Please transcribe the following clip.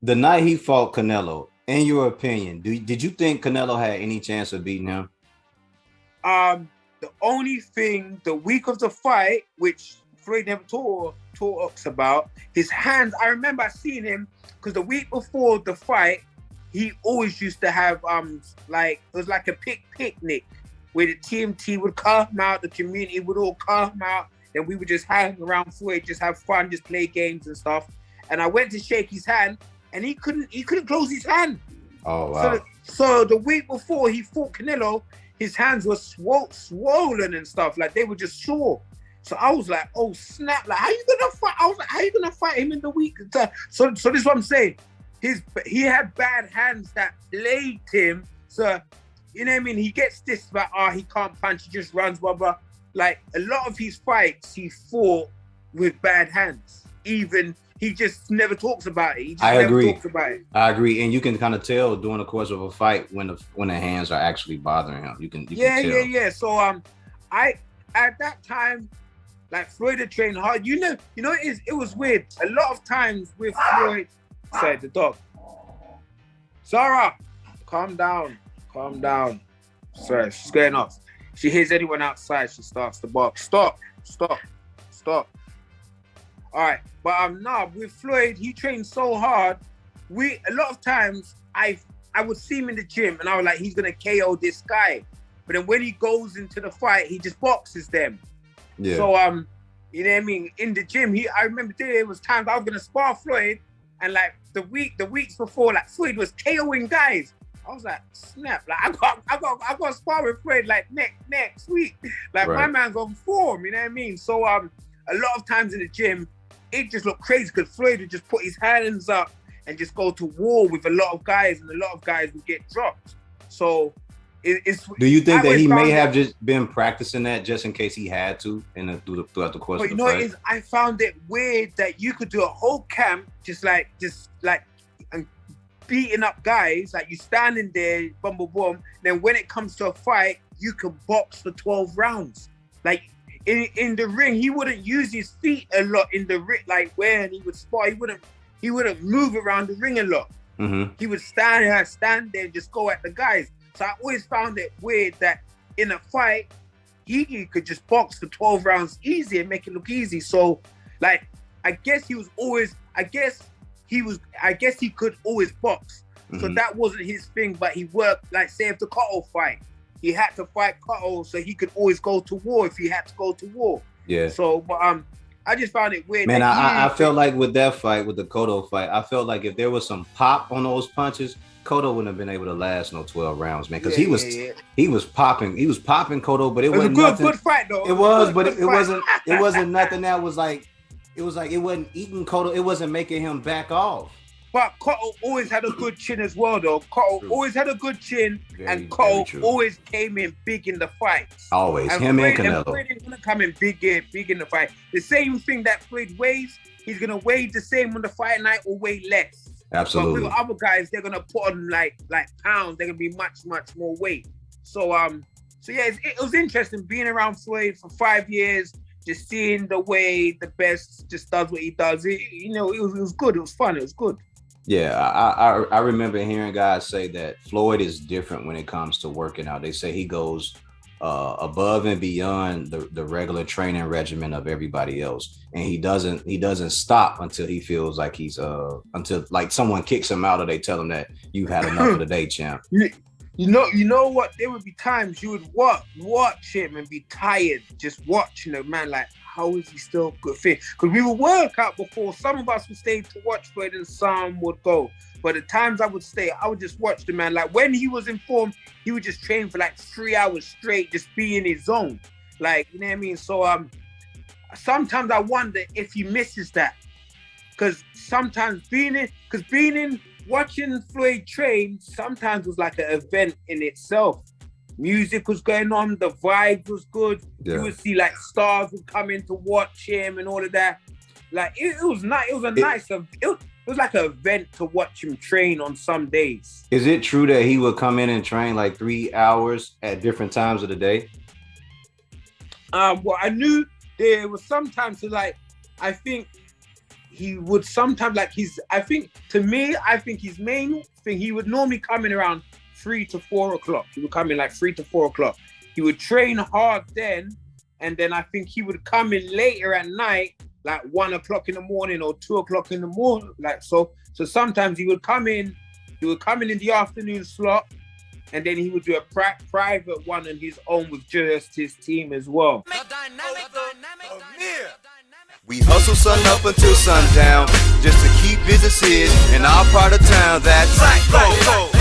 The night he fought Canelo, in your opinion, did you think Canelo had any chance of beating him? Um, the only thing the week of the fight, which Floyd never taught us about, his hands. I remember seeing him because the week before the fight, he always used to have like it was like a picnic where the TMT would come out, the community would all come out, and we would just hang around Floyd, just have fun, just play games and stuff. And I went to shake his hand, and he couldn't close his hand. Oh wow! So the week before he fought Canelo, his hands were swollen and stuff, like they were just sore. So I was like, oh snap! Like, how you gonna fight? I was like, how you gonna fight him in the week? So this is what I'm saying. He had bad hands that plagued him. So you know what I mean? He gets this about he can't punch, he just runs, blah blah. Like a lot of his fights, he fought with bad hands. Even he just never talks about it. He just never talks about it. I agree, and you can kind of tell during the course of a fight when the hands are actually bothering him. You can tell. Yeah. So I at that time, like Floyd had trained hard. It was weird. A lot of times with Floyd, said the dog, Zara, calm down. Sorry, she's going off. She hears anyone outside, she starts to bark. Stop. All right, but with Floyd, he trained so hard. A lot of times I would see him in the gym and I was like, he's gonna KO this guy. But then when he goes into the fight, he just boxes them. Yeah. So you know what I mean? In the gym, I remember there was times I was gonna spar Floyd, and like the weeks before, like Floyd was KOing guys. I was like, snap! Like I got to spar with Floyd like next week. Like my man's on form, you know what I mean? So a lot of times in the gym, it just looked crazy because Floyd would just put his hands up and just go to war with a lot of guys, and a lot of guys would get dropped. So it's. Do you think that he may have just been practicing that just in case he had to throughout the course of the fight? But you know, I found it weird that you could do a whole camp just like and beating up guys, like you standing there, boom, boom, boom. Then when it comes to a fight, you can box for 12 rounds. Like in the ring, he wouldn't use his feet a lot in the ring. Like when he would spar, he wouldn't move around the ring a lot. Mm-hmm. He would stand there and just go at the guys. So I always found it weird that in a fight, he could just box for 12 rounds easy and make it look easy. So like, I guess he could always box. Mm-hmm. So that wasn't his thing, but he worked, like say if the Cotto fight, he had to fight Cotto so he could always go to war if he had to go to war. Yeah. So, but I just found it weird. Man, I felt like with that fight, with the Cotto fight, I felt like if there was some pop on those punches, Cotto wouldn't have been able to last no 12 rounds, man. Because he was popping Cotto, but it wasn't nothing. Good fight though. It was, but it wasn't nothing that was like. It was like it wasn't eating Cotto. It wasn't making him back off. But Cotto always had a good chin as well, though. Cotto always had a good chin, and Cotto always came in big in the fights. Always, him and Canelo. Floyd is gonna come in big in the fight. The same thing that Floyd weighs, he's gonna weigh the same on the fight night or weigh less. Absolutely. But with other guys, they're gonna put on like pounds. They're gonna be much more weight. So yeah, it was interesting being around Floyd for 5 years. Just seeing the way the best just does what he does. It was good. It was fun. It was good. Yeah, I remember hearing guys say that Floyd is different when it comes to working out. They say he goes above and beyond the regular training regimen of everybody else, and he doesn't stop until he feels like he's until like someone kicks him out or they tell him that you've had enough of the day, champ. You know what? There would be times you would watch him and be tired just watching him, man. Like, how is he still good fit? Because we would work out before. Some of us would stay to watch Floyd and some would go. But the times I would stay, I would just watch the man. Like when he was in form, he would just train for like 3 hours straight, just be in his zone. Like, you know what I mean? So sometimes I wonder if he misses that. Because sometimes watching Floyd train sometimes was like an event in itself. Music was going on, the vibe was good. Yeah. You would see like stars would come in to watch him and all of that. Like it was nice. It was like an event to watch him train on some days. Is it true that he would come in and train like 3 hours at different times of the day? Well, I knew there was sometimes like I think he would sometimes like I think his main thing, he would normally come in around 3 to 4 o'clock. He would come in like 3 to 4 o'clock. He would train hard then, and then I think he would come in later at night, like 1 o'clock in the morning or 2 o'clock in the morning. Like so sometimes he would come in in the afternoon slot, and then he would do a private one on his own with just his team as well. We hustle sun up until sundown just to keep businesses in our part of town. That's right.